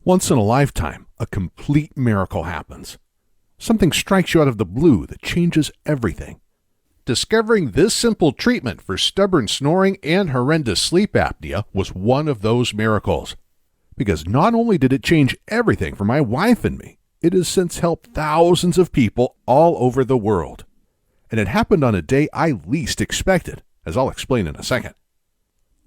Once in a lifetime, a complete miracle happens. Something strikes you out of the blue that changes everything. Discovering this simple treatment for stubborn snoring and horrendous sleep apnea was one of those miracles. Because not only did it change everything for my wife and me, it has since helped thousands of people all over the world. And it happened on a day I least expected, as I'll explain in a second.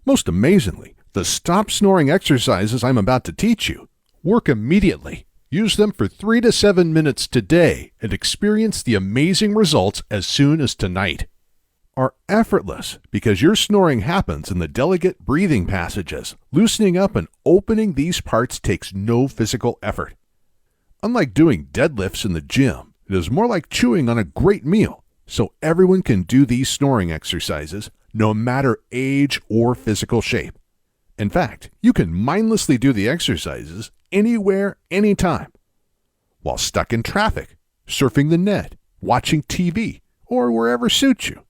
Most amazingly, the stop snoring exercises I'm about to teach you work immediately. Use them for 3 to 7 minutes today and experience the amazing results as soon as tonight. Are effortless because your snoring happens in the delicate breathing passages. Loosening up and opening these parts takes no physical effort. Unlike doing deadlifts in the gym, it is more like chewing on a great meal, so everyone can do these snoring exercises, no matter age or physical shape. In fact, you can mindlessly do the exercises anywhere, anytime, while stuck in traffic, surfing the net, watching TV, or wherever suits you.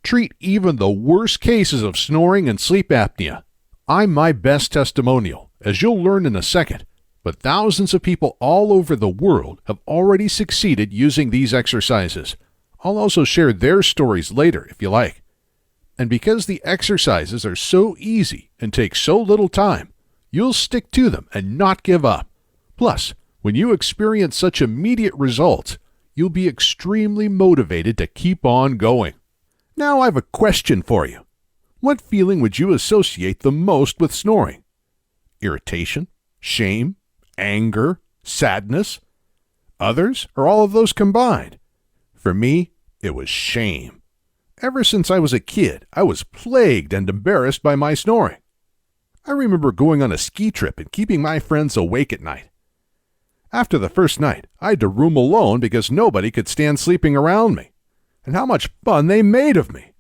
Treat even the worst cases of snoring and sleep apnea. I'm my best testimonial, as you'll learn in a second, but thousands of people all over the world have already succeeded using these exercises. I'll also share their stories later if you like. And because the exercises are so easy and take so little time, you'll stick to them and not give up. Plus, when you experience such immediate results, you'll be extremely motivated to keep on going. Now I have a question for you. What feeling would you associate the most with snoring? Irritation, shame, anger, sadness? Others, or all of those combined? For me, it was shame. Ever since I was a kid, I was plagued and embarrassed by my snoring. I remember going on a ski trip and keeping my friends awake at night. After the first night, I had to room alone because nobody could stand sleeping around me. And how much fun they made of me.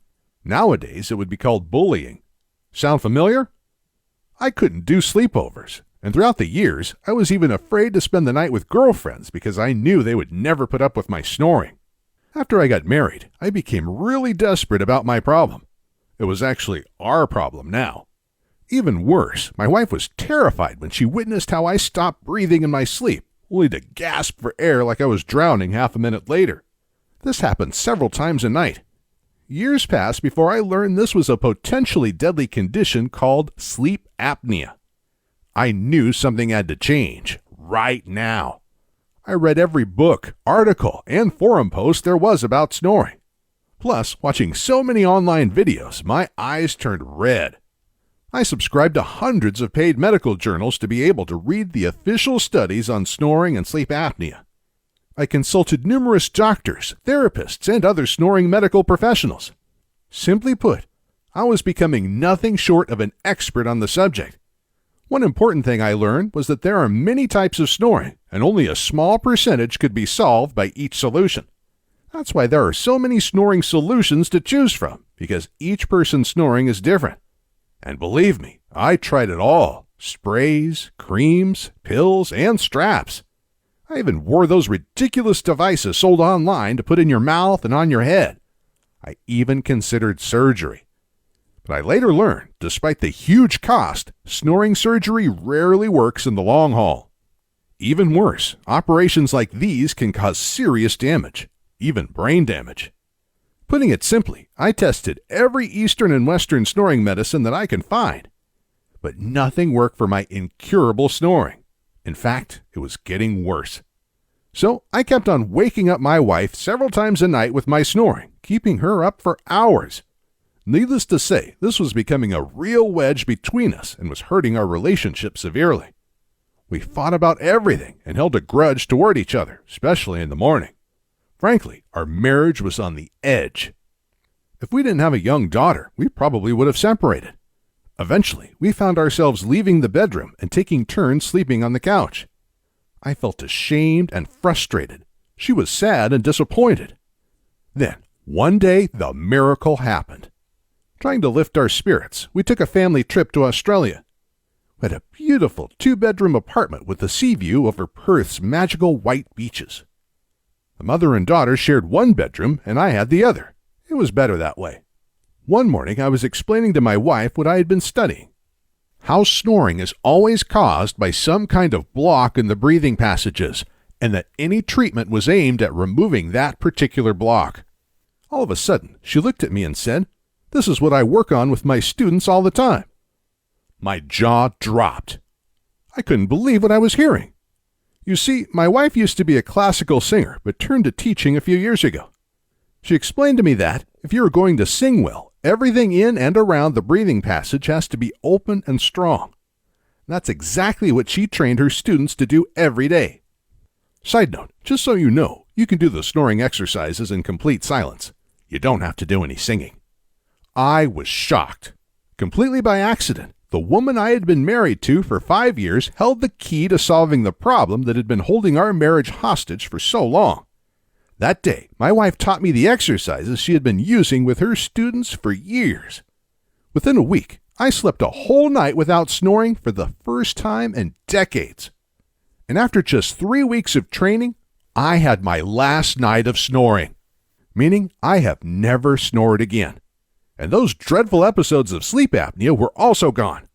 Nowadays, it would be called bullying. Sound familiar? I couldn't do sleepovers, and throughout the years, I was even afraid to spend the night with girlfriends because I knew they would never put up with my snoring. After I got married, I became really desperate about my problem. It was actually our problem now. Even worse, my wife was terrified when she witnessed how I stopped breathing in my sleep, only to gasp for air like I was drowning half a minute later. This happened several times a night. Years passed before I learned this was a potentially deadly condition called sleep apnea. I knew something had to change, right now. I read every book, article, and forum post there was about snoring. Plus, watching so many online videos, my eyes turned red. I subscribed to hundreds of paid medical journals to be able to read the official studies on snoring and sleep apnea. I consulted numerous doctors, therapists, and other snoring medical professionals. Simply put, I was becoming nothing short of an expert on the subject. One important thing I learned was that there are many types of snoring, and only a small percentage could be solved by each solution. That's why there are so many snoring solutions to choose from, because each person's snoring is different. And believe me, I tried it all. Sprays, creams, pills, and straps. I even wore those ridiculous devices sold online to put in your mouth and on your head. I even considered surgery. But I later learned, despite the huge cost, snoring surgery rarely works in the long haul. Even worse, operations like these can cause serious damage, even brain damage. Putting it simply, I tested every Eastern and Western snoring medicine that I can find, but nothing worked for my incurable snoring. In fact, it was getting worse. So I kept on waking up my wife several times a night with my snoring, keeping her up for hours. Needless to say, this was becoming a real wedge between us and was hurting our relationship severely. We fought about everything and held a grudge toward each other, especially in the morning. Frankly, our marriage was on the edge. If we didn't have a young daughter, we probably would have separated. Eventually, we found ourselves leaving the bedroom and taking turns sleeping on the couch. I felt ashamed and frustrated. She was sad and disappointed. Then, one day, the miracle happened. Trying to lift our spirits, we took a family trip to Australia. We had a beautiful 2-bedroom apartment with a sea view over Perth's magical white beaches. The mother and daughter shared one bedroom, and I had the other. It was better that way. One morning, I was explaining to my wife what I had been studying. how snoring is always caused by some kind of block in the breathing passages, and that any treatment was aimed at removing that particular block. All of a sudden, she looked at me and said, "This is what I work on with my students all the time." My jaw dropped. I couldn't believe what I was hearing. You see, my wife used to be a classical singer, but turned to teaching a few years ago. She explained to me that, if you are going to sing well, everything in and around the breathing passage has to be open and strong. That's exactly what she trained her students to do every day. Side note, just so you know, you can do the snoring exercises in complete silence. You don't have to do any singing. I was shocked. Completely by accident, the woman I had been married to for 5 years held the key to solving the problem that had been holding our marriage hostage for so long. That day, my wife taught me the exercises she had been using with her students for years. Within a week, I slept a whole night without snoring for the first time in decades. And after just 3 weeks of training, I had my last night of snoring, meaning I have never snored again. And those dreadful episodes of sleep apnea were also gone.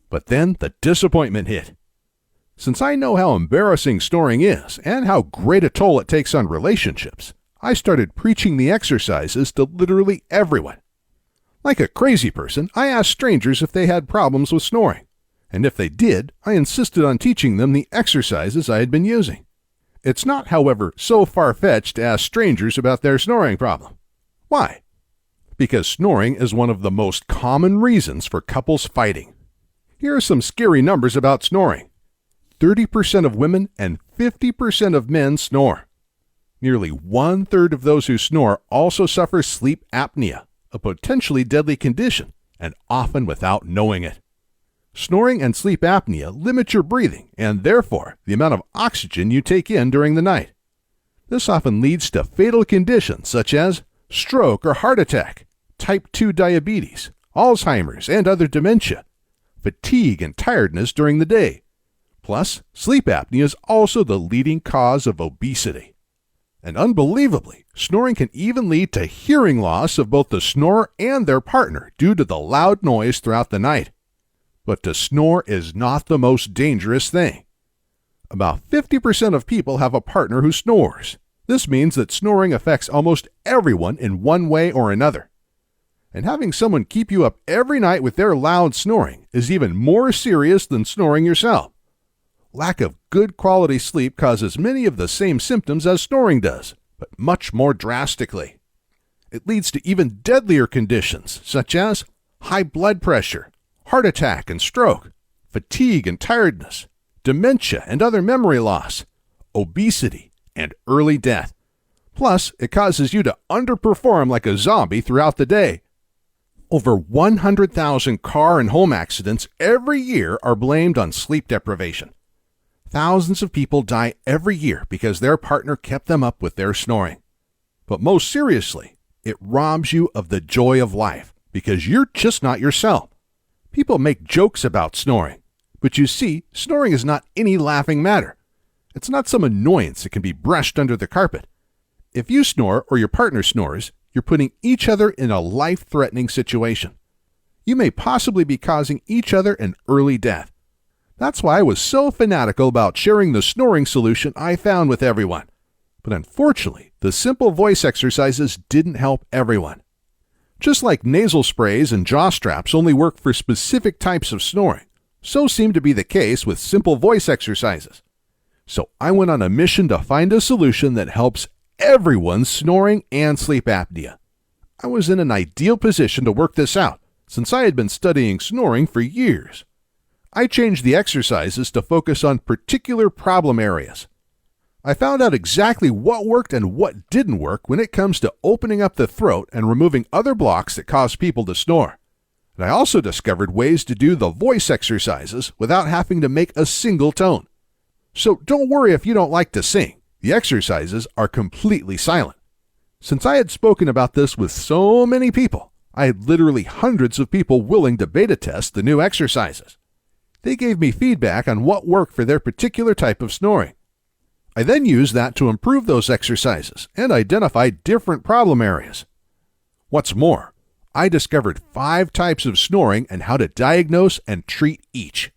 But then the disappointment hit. Since I know how embarrassing snoring is and how great a toll it takes on relationships, I started preaching the exercises to literally everyone. Like a crazy person, I asked strangers if they had problems with snoring. And if they did, I insisted on teaching them the exercises I had been using. It's not, however, so far-fetched to ask strangers about their snoring problem. Why? Because snoring is one of the most common reasons for couples fighting. Here are some scary numbers about snoring. 30% of women and 50% of men snore. Nearly 1/3 of those who snore also suffer sleep apnea, a potentially deadly condition, and often without knowing it. Snoring and sleep apnea limit your breathing and, therefore, the amount of oxygen you take in during the night. This often leads to fatal conditions such as stroke or heart attack, type 2 diabetes, Alzheimer's and other dementia, fatigue and tiredness during the day. Plus, sleep apnea is also the leading cause of obesity. And unbelievably, snoring can even lead to hearing loss of both the snorer and their partner due to the loud noise throughout the night. But to snore is not the most dangerous thing. About 50% of people have a partner who snores. This means that snoring affects almost everyone in one way or another. And having someone keep you up every night with their loud snoring is even more serious than snoring yourself. Lack of good quality sleep causes many of the same symptoms as snoring does, but much more drastically. It leads to even deadlier conditions such as high blood pressure, heart attack and stroke, fatigue and tiredness, dementia and other memory loss, obesity, and early death. Plus, it causes you to underperform like a zombie throughout the day. Over 100,000 car and home accidents every year are blamed on sleep deprivation. Thousands of people die every year because their partner kept them up with their snoring. But most seriously, it robs you of the joy of life because you're just not yourself. People make jokes about snoring, but you see, snoring is not any laughing matter. It's not some annoyance that can be brushed under the carpet. If you snore or your partner snores, you're putting each other in a life-threatening situation. You may possibly be causing each other an early death. That's why I was so fanatical about sharing the snoring solution I found with everyone. But unfortunately, the simple voice exercises didn't help everyone. Just like nasal sprays and jaw straps only work for specific types of snoring, so seemed to be the case with simple voice exercises. So I went on a mission to find a solution that helps everyone's snoring and sleep apnea. I was in an ideal position to work this out, since I had been studying snoring for years. I changed the exercises to focus on particular problem areas. I found out exactly what worked and what didn't work when it comes to opening up the throat and removing other blocks that cause people to snore. And I also discovered ways to do the voice exercises without having to make a single tone. So don't worry if you don't like to sing. The exercises are completely silent. Since I had spoken about this with so many people, I had literally hundreds of people willing to beta test the new exercises. They gave me feedback on what worked for their particular type of snoring. I then used that to improve those exercises and identify different problem areas. What's more, I discovered 5 types of snoring and how to diagnose and treat each.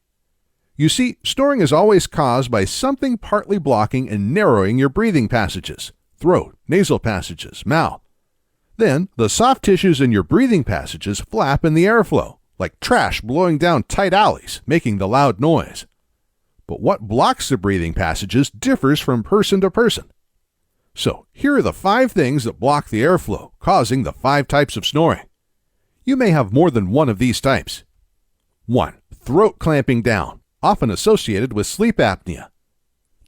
You see, snoring is always caused by something partly blocking and narrowing your breathing passages, throat, nasal passages, mouth. Then, the soft tissues in your breathing passages flap in the airflow, like trash blowing down tight alleys, making the loud noise. But what blocks the breathing passages differs from person to person. So, here are the 5 things that block the airflow, causing the 5 types of snoring. You may have more than one of these types. 1. Throat clamping down, often associated with sleep apnea.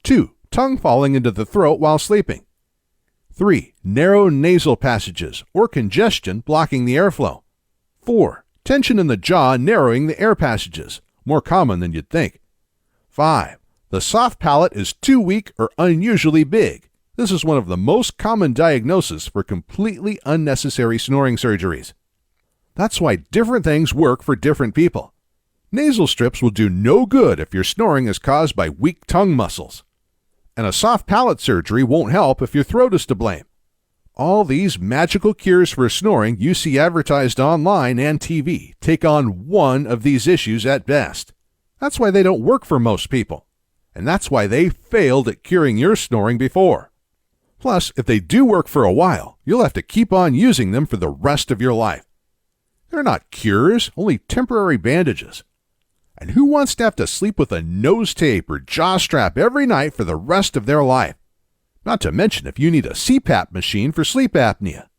2. Tongue falling into the throat while sleeping. 3. Narrow nasal passages or congestion blocking the airflow. 4. Tension in the jaw narrowing the air passages, more common than you'd think. 5. The soft palate is too weak or unusually big. This is one of the most common diagnoses for completely unnecessary snoring surgeries. That's why different things work for different people. Nasal strips will do no good if your snoring is caused by weak tongue muscles. And a soft palate surgery won't help if your throat is to blame. All these magical cures for snoring you see advertised online and TV take on one of these issues at best. That's why they don't work for most people. And that's why they failed at curing your snoring before. Plus, if they do work for a while, you'll have to keep on using them for the rest of your life. They're not cures, only temporary bandages. And who wants to have to sleep with a nose tape or jaw strap every night for the rest of their life? Not to mention if you need a CPAP machine for sleep apnea.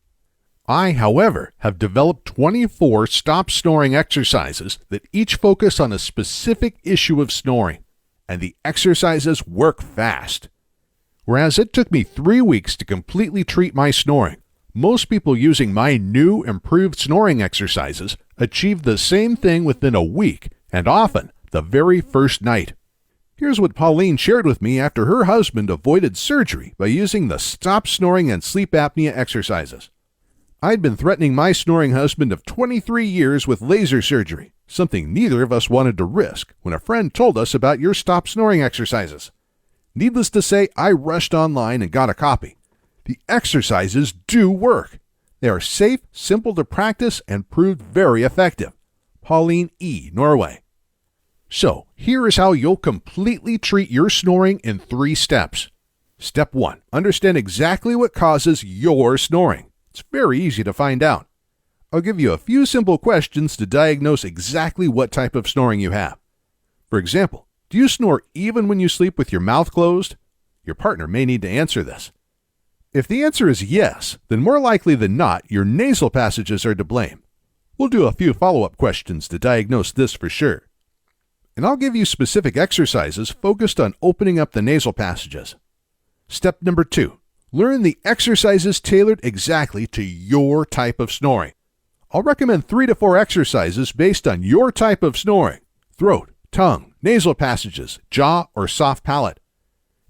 I, however, have developed 24 stop snoring exercises that each focus on a specific issue of snoring, and the exercises work fast. Whereas it took me 3 weeks to completely treat my snoring, most people using my new improved snoring exercises achieve the same thing within a week, and often the very first night. Here's what Pauline shared with me after her husband avoided surgery by using the stop snoring and sleep apnea exercises. I'd been threatening my snoring husband of 23 years with laser surgery, something neither of us wanted to risk, when a friend told us about your stop snoring exercises. Needless to say, I rushed online and got a copy. The exercises do work. They are safe, simple to practice, and proved very effective. Pauline E., Norway. So, here is how you'll completely treat your snoring in 3 steps. Step 1. Understand exactly what causes your snoring. It's very easy to find out. I'll give you a few simple questions to diagnose exactly what type of snoring you have. For example, do you snore even when you sleep with your mouth closed? Your partner may need to answer this. If the answer is yes, then more likely than not, your nasal passages are to blame. We'll do a few follow-up questions to diagnose this for sure. And I'll give you specific exercises focused on opening up the nasal passages. Step number 2. Learn the exercises tailored exactly to your type of snoring. I'll recommend 3 to 4 exercises based on your type of snoring: throat, tongue, nasal passages, jaw, or soft palate.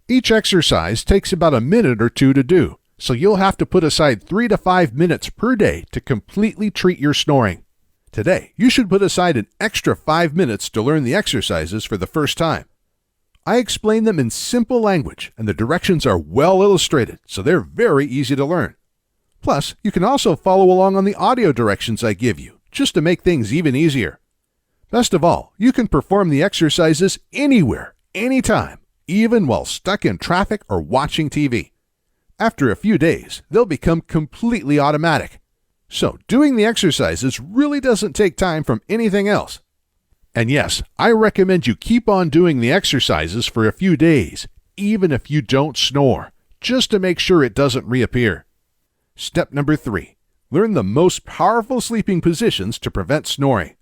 Each exercise takes about a minute or 2 to do, so you'll have to put aside 3 to 5 minutes per day to completely treat your snoring. Today, you should put aside an extra 5 minutes to learn the exercises for the first time. I explain them in simple language, and the directions are well illustrated, so they're very easy to learn. Plus, you can also follow along on the audio directions I give you, just to make things even easier. Best of all, you can perform the exercises anywhere, anytime, even while stuck in traffic or watching TV. After a few days, they'll become completely automatic. So, doing the exercises really doesn't take time from anything else. And yes, I recommend you keep on doing the exercises for a few days, even if you don't snore, just to make sure it doesn't reappear. Step number 3. Learn the most powerful sleeping positions to prevent snoring.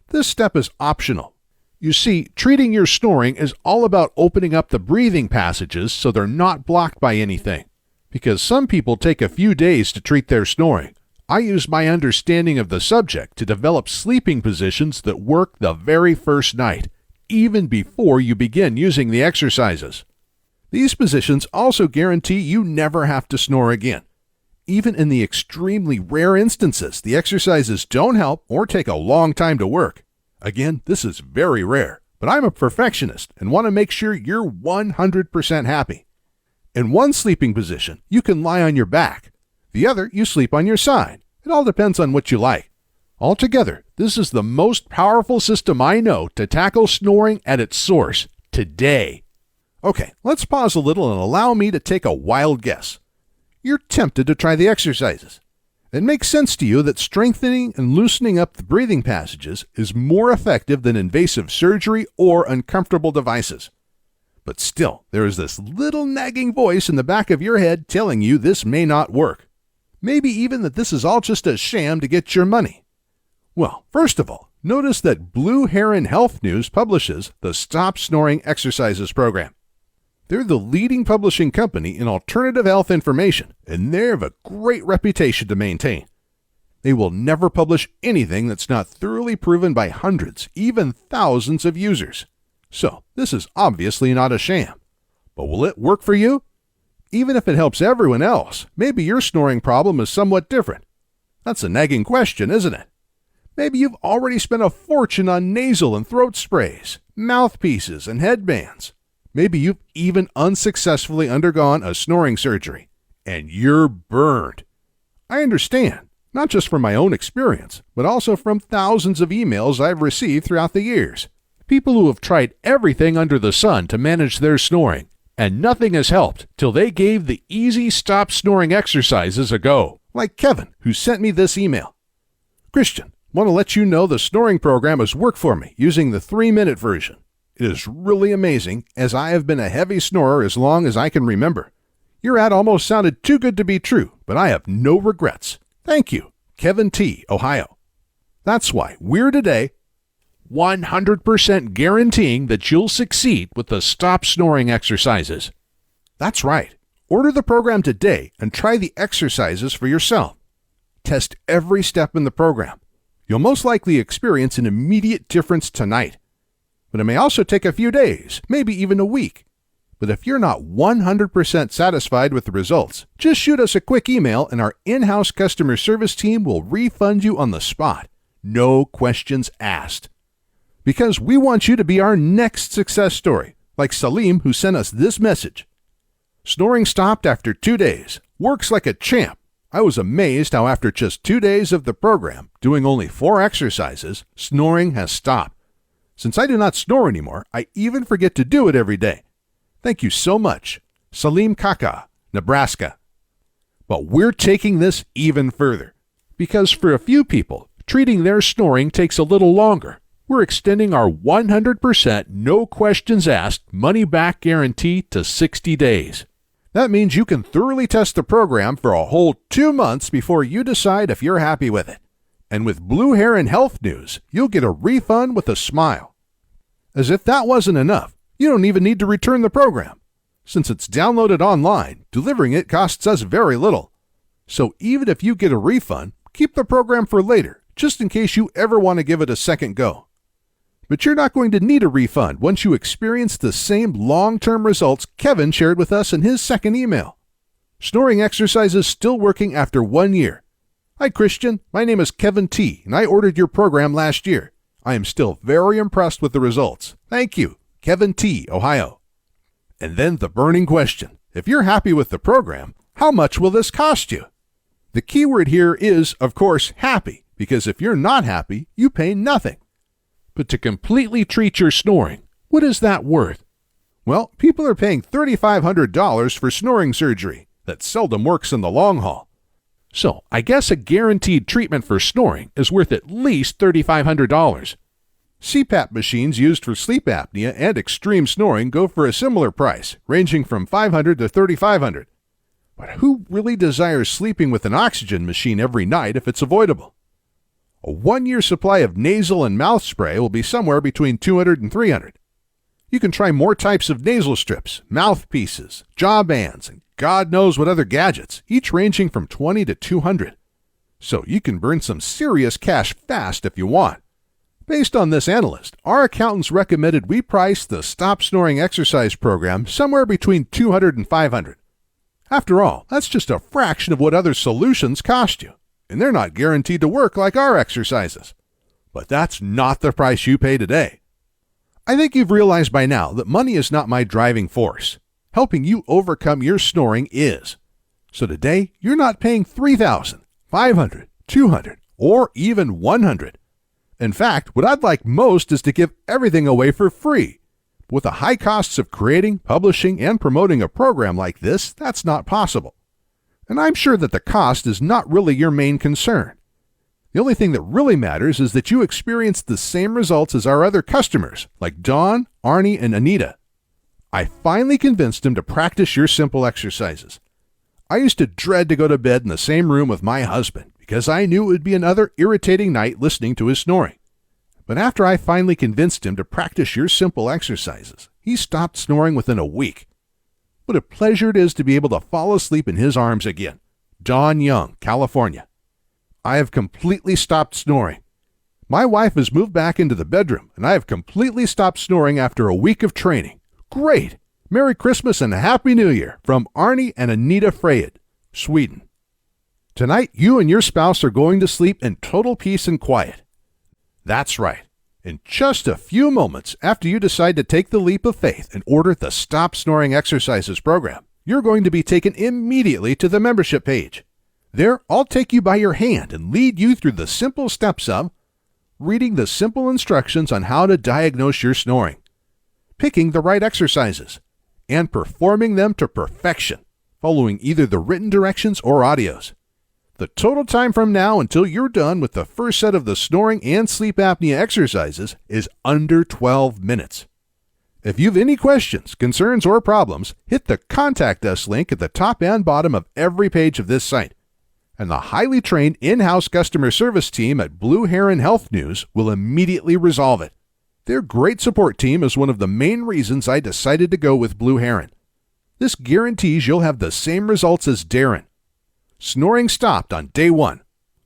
This step is optional. You see, treating your snoring is all about opening up the breathing passages so they're not blocked by anything. Because some people take a few days to treat their snoring, I use my understanding of the subject to develop sleeping positions that work the very first night, even before you begin using the exercises. These positions also guarantee you never have to snore again. Even in the extremely rare instances the exercises don't help or take a long time to work. Again, this is very rare, but I'm a perfectionist and want to make sure you're 100% happy. In one sleeping position, you can lie on your back. The other, you sleep on your side. It all depends on what you like. Altogether, this is the most powerful system I know to tackle snoring at its source today. Okay, let's pause a little and allow me to take a wild guess. You're tempted to try the exercises. It makes sense to you that strengthening and loosening up the breathing passages is more effective than invasive surgery or uncomfortable devices. But still, there is this little nagging voice in the back of your head telling you this may not work. Maybe even that this is all just a sham to get your money. Well, first of all, notice that Blue Heron Health News publishes the Stop Snoring Exercises program. They're the leading publishing company in alternative health information, and they have a great reputation to maintain. They will never publish anything that's not thoroughly proven by hundreds, even thousands of users. So, this is obviously not a sham. But will it work for you? Even if it helps everyone else, maybe your snoring problem is somewhat different. That's a nagging question, isn't it? Maybe you've already spent a fortune on nasal and throat sprays, mouthpieces, and headbands. Maybe you've even unsuccessfully undergone a snoring surgery, and you're burned. I understand, not just from my own experience, but also from thousands of emails I've received throughout the years. People who have tried everything under the sun to manage their snoring, and nothing has helped till they gave the easy stop snoring exercises a go, like Kevin, who sent me this email. Christian, want to let you know the snoring program has worked for me using the 3-minute version. It is really amazing, as I have been a heavy snorer as long as I can remember. Your ad almost sounded too good to be true, but I have no regrets. Thank you, Kevin T., Ohio. That's why we're today 100% guaranteeing that you'll succeed with the Stop Snoring exercises. That's right. Order the program today and try the exercises for yourself. Test every step in the program. You'll most likely experience an immediate difference tonight. But it may also take a few days, maybe even a week. But if you're not 100% satisfied with the results, just shoot us a quick email and our in-house customer service team will refund you on the spot. No questions asked. Because we want you to be our next success story, like Salim, who sent us this message. Snoring stopped after 2 days. Works like a champ. I was amazed how after just 2 days of the program, doing only 4 exercises, snoring has stopped. Since I do not snore anymore, I even forget to do it every day. Thank you so much. Salim Kaka, Nebraska. But we're taking this even further. Because for a few people, treating their snoring takes a little longer. We're extending our 100% no questions asked money back guarantee to 60 days. That means you can thoroughly test the program for a whole 2 months before you decide if you're happy with it. And with Blue Heron Health News, you'll get a refund with a smile. As if that wasn't enough, you don't even need to return the program. Since it's downloaded online, delivering it costs us very little. So even if you get a refund, keep the program for later, just in case you ever want to give it a second go. But you're not going to need a refund once you experience the same long-term results Kevin shared with us in his second email. Snoring exercises still working after 1 year. Hi, Christian. My name is Kevin T., and I ordered your program last year. I am still very impressed with the results. Thank you, Kevin T., Ohio. And then the burning question. If you're happy with the program, how much will this cost you? The key word here is, of course, happy, because if you're not happy, you pay nothing. But to completely treat your snoring, what is that worth? Well, people are paying $3,500 for snoring surgery. That seldom works in the long haul. So I guess a guaranteed treatment for snoring is worth at least $3,500. CPAP machines used for sleep apnea and extreme snoring go for a similar price, ranging from $500 to $3,500. But who really desires sleeping with an oxygen machine every night if it's avoidable? A 1-year supply of nasal and mouth spray will be somewhere between $200 and $300. You can try more types of nasal strips, mouthpieces, jaw bands, and God knows what other gadgets, each ranging from $20 to $200. So you can burn some serious cash fast if you want. Based on this analyst, our accountants recommended we price the Stop Snoring exercise program somewhere between $200 and $500. After all, that's just a fraction of what other solutions cost you, and they're not guaranteed to work like our exercises. But that's not the price you pay today. I think you've realized by now that money is not my driving force. Helping you overcome your snoring is. So today, you're not paying $3,000, $500, $200, or even 100. In fact, what I'd like most is to give everything away for free. With the high costs of creating, publishing, and promoting a program like this, that's not possible. And I'm sure that the cost is not really your main concern. The only thing that really matters is that you experience the same results as our other customers, like Dawn, Arnie, and Anita. I finally convinced him to practice your simple exercises. I used to dread to go to bed in the same room with my husband because I knew it would be another irritating night listening to his snoring. But after I finally convinced him to practice your simple exercises, he stopped snoring within a week. What a pleasure it is to be able to fall asleep in his arms again. Don Young, California. I have completely stopped snoring. My wife has moved back into the bedroom, and I have completely stopped snoring after a week of training. Great! Merry Christmas and a Happy New Year from Arnie and Anita Freyed, Sweden. Tonight, you and your spouse are going to sleep in total peace and quiet. That's right. In just a few moments after you decide to take the leap of faith and order the Stop Snoring Exercises program, you're going to be taken immediately to the membership page. There, I'll take you by your hand and lead you through the simple steps of reading the simple instructions on how to diagnose your snoring, picking the right exercises, and performing them to perfection, following either the written directions or audios. The total time from now until you're done with the first set of the snoring and sleep apnea exercises is under 12 minutes. If you have any questions, concerns, or problems, hit the Contact Us link at the top and bottom of every page of this site, and the highly trained in-house customer service team at Blue Heron Health News will immediately resolve it. Their great support team is one of the main reasons I decided to go with Blue Heron. This guarantees you'll have the same results as Darren. Snoring stopped on day 1.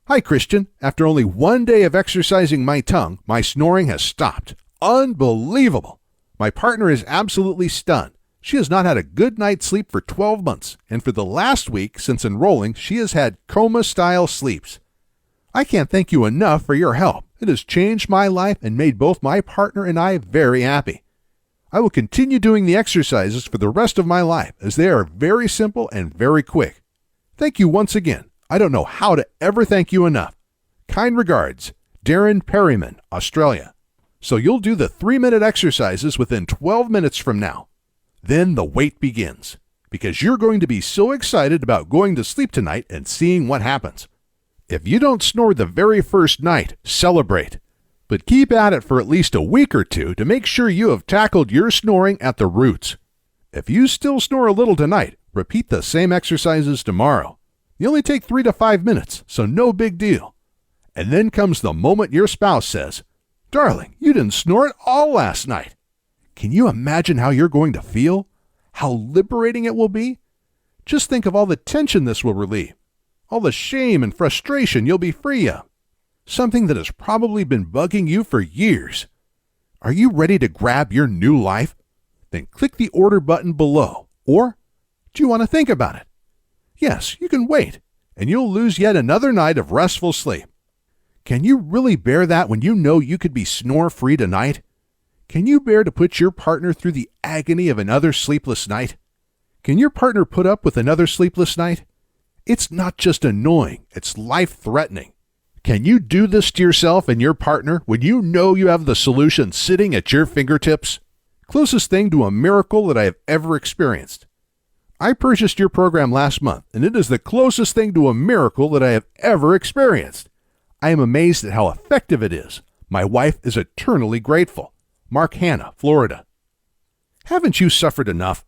Hi, Christian. After only 1 day of exercising my tongue, my snoring has stopped. Unbelievable. My partner is absolutely stunned. She has not had a good night's sleep for 12 months, and for the last week since enrolling, she has had coma-style sleeps. I can't thank you enough for your help. It has changed my life and made both my partner and I very happy. I will continue doing the exercises for the rest of my life as they are very simple and very quick. Thank you once again. I don't know how to ever thank you enough. Kind regards, Darren Perryman, Australia. So you'll do the 3-minute exercises within 12 minutes from now. Then the wait begins, because you're going to be so excited about going to sleep tonight and seeing what happens. If you don't snore the very first night, celebrate. But keep at it for at least a week or two to make sure you have tackled your snoring at the roots. If you still snore a little tonight, repeat the same exercises tomorrow. They only take 3 to 5 minutes, so no big deal. And then comes the moment your spouse says, "Darling, you didn't snore at all last night." Can you imagine how you're going to feel? How liberating it will be? Just think of all the tension this will relieve, all the shame and frustration you'll be free of, something that has probably been bugging you for years. Are you ready to grab your new life? Then click the order button below, or do you want to think about it? Yes, you can wait, and you'll lose yet another night of restful sleep. Can you really bear that when you know you could be snore-free tonight? Can you bear to put your partner through the agony of another sleepless night? Can your partner put up with another sleepless night? It's not just annoying, it's life-threatening. Can you do this to yourself and your partner when you know you have the solution sitting at your fingertips? Closest thing to a miracle that I have ever experienced. I purchased your program last month, and it is the closest thing to a miracle that I have ever experienced. I am amazed at how effective it is. My wife is eternally grateful. Mark Hanna, Florida. Haven't you suffered enough?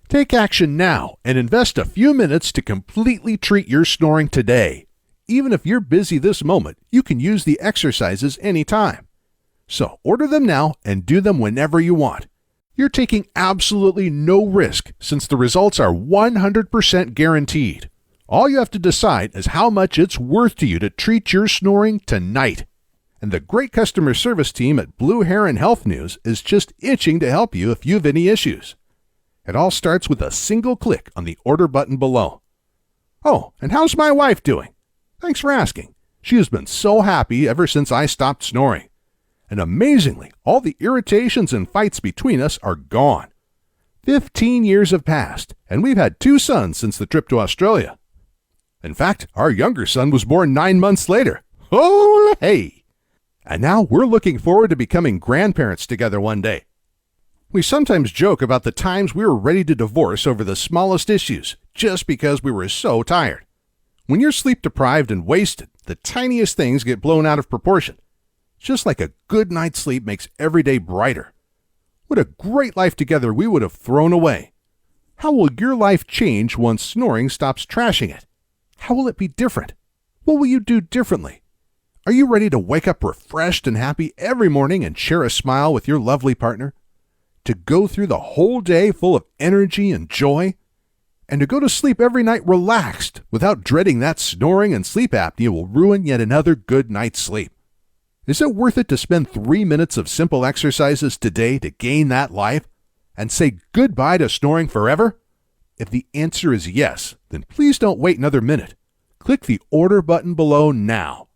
Take action now and invest a few minutes to completely treat your snoring today. Even if you're busy this moment, you can use the exercises anytime. So order them now and do them whenever you want. You're taking absolutely no risk since the results are 100% guaranteed. All you have to decide is how much it's worth to you to treat your snoring tonight. And the great customer service team at Blue Heron Health News is just itching to help you if you have any issues. It all starts with a single click on the order button below. Oh, and how's my wife doing? Thanks for asking. She has been so happy ever since I stopped snoring. And amazingly, all the irritations and fights between us are gone. 15 years have passed, and we've had 2 sons since the trip to Australia. In fact, our younger son was born 9 months later. Oh, hey! And now we're looking forward to becoming grandparents together one day. We sometimes joke about the times we were ready to divorce over the smallest issues, just because we were so tired. When you're sleep deprived and wasted, the tiniest things get blown out of proportion. Just like a good night's sleep makes every day brighter. What a great life together we would have thrown away. How will your life change once snoring stops trashing it? How will it be different? What will you do differently? Are you ready to wake up refreshed and happy every morning and share a smile with your lovely partner? To go through the whole day full of energy and joy? And to go to sleep every night relaxed without dreading that snoring and sleep apnea will ruin yet another good night's sleep? Is it worth it to spend 3 minutes of simple exercises today to gain that life and say goodbye to snoring forever? If the answer is yes, then please don't wait another minute. Click the order button below now.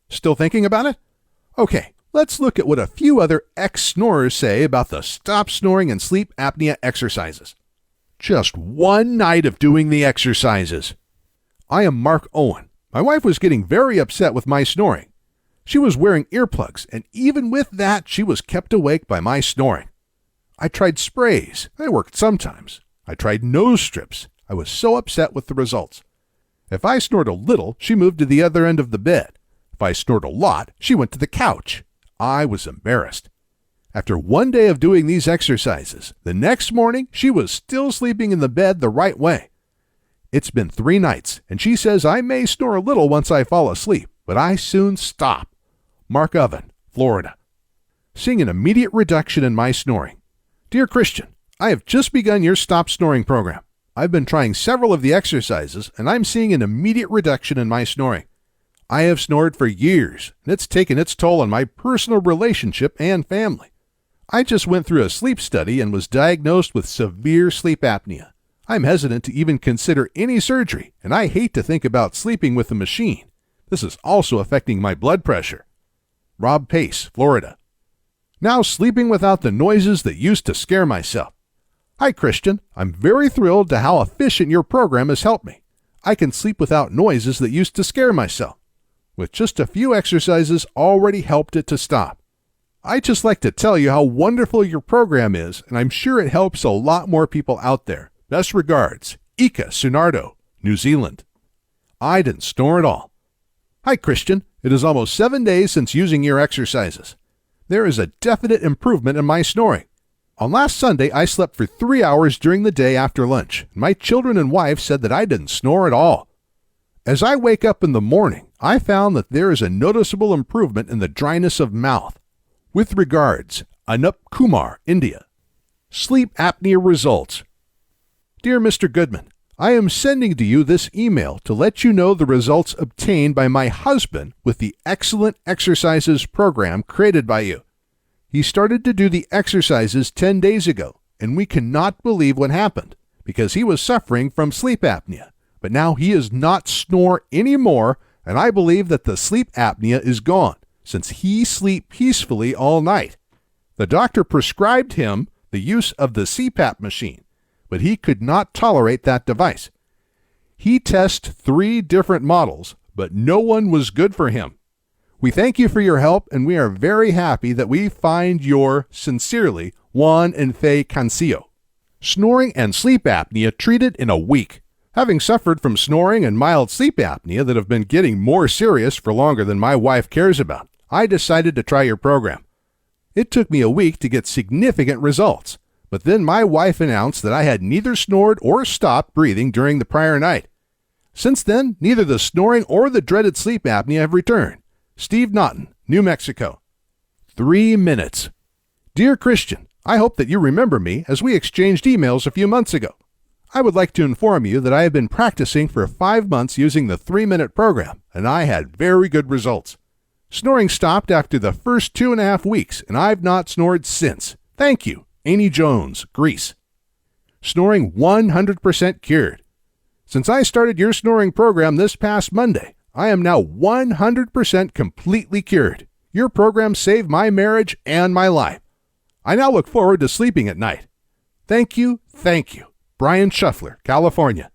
Still thinking about it? Okay, let's look at what a few other ex-snorers say about the stop snoring and sleep apnea exercises. Just one night of doing the exercises. I am Mark Owen. My wife was getting very upset with my snoring. She was wearing earplugs, and even with that, she was kept awake by my snoring. I tried sprays. They worked sometimes. I tried nose strips. I was so upset with the results. If I snored a little, she moved to the other end of the bed. If I snored a lot, she went to the couch. I was embarrassed. After one day of doing these exercises, the next morning she was still sleeping in the bed the right way. It's been 3 nights, and she says I may snore a little once I fall asleep, but I soon stop. Mark Oven, Florida. Seeing an immediate reduction in my snoring. Dear Christian, I have just begun your Stop Snoring program. I've been trying several of the exercises, and I'm seeing an immediate reduction in my snoring. I have snored for years, and it's taken its toll on my personal relationship and family. I just went through a sleep study and was diagnosed with severe sleep apnea. I'm hesitant to even consider any surgery, and I hate to think about sleeping with a machine. This is also affecting my blood pressure. Rob Pace, Florida. Now sleeping without the noises that used to scare myself. Hi, Christian. I'm very thrilled to how efficient your program has helped me. I can sleep without noises that used to scare myself. With just a few exercises already helped it to stop. I'd just like to tell you how wonderful your program is, and I'm sure it helps a lot more people out there. Best regards, Ika Sunardo, New Zealand. I didn't snore at all. Hi, Christian. It is almost 7 days since using your exercises. There is a definite improvement in my snoring. On last Sunday, I slept for 3 hours during the day after lunch. My children and wife said that I didn't snore at all. As I wake up in the morning, I found that there is a noticeable improvement in the dryness of mouth. With regards, Anup Kumar, India. Sleep apnea results. Dear Mr. Goodman, I am sending to you this email to let you know the results obtained by my husband with the excellent exercises program created by you. He started to do the exercises 10 days ago, and we cannot believe what happened because he was suffering from sleep apnea. But now he does not snore anymore, and I believe that the sleep apnea is gone, since he sleeps peacefully all night. The doctor prescribed him the use of the CPAP machine, but he could not tolerate that device. He tested 3 different models, but no one was good for him. We thank you for your help, and we are very happy that we find your, sincerely, Juan and Faye Cancillo. Snoring and sleep apnea treated in a week. Having suffered from snoring and mild sleep apnea that have been getting more serious for longer than my wife cares about, I decided to try your program. It took me a week to get significant results, but then my wife announced that I had neither snored or stopped breathing during the prior night. Since then, neither the snoring or the dreaded sleep apnea have returned. Steve Naughton, New Mexico. 3 minutes. Dear Christian, I hope that you remember me as we exchanged emails a few months ago. I would like to inform you that I have been practicing for 5 months using the 3-minute program, and I had very good results. Snoring stopped after the first 2.5 weeks, and I've not snored since. Thank you, Amy Jones, Greece. Snoring 100% cured. Since I started your snoring program this past Monday, I am now 100% completely cured. Your program saved my marriage and my life. I now look forward to sleeping at night. Thank you, Brian Shuffler, California.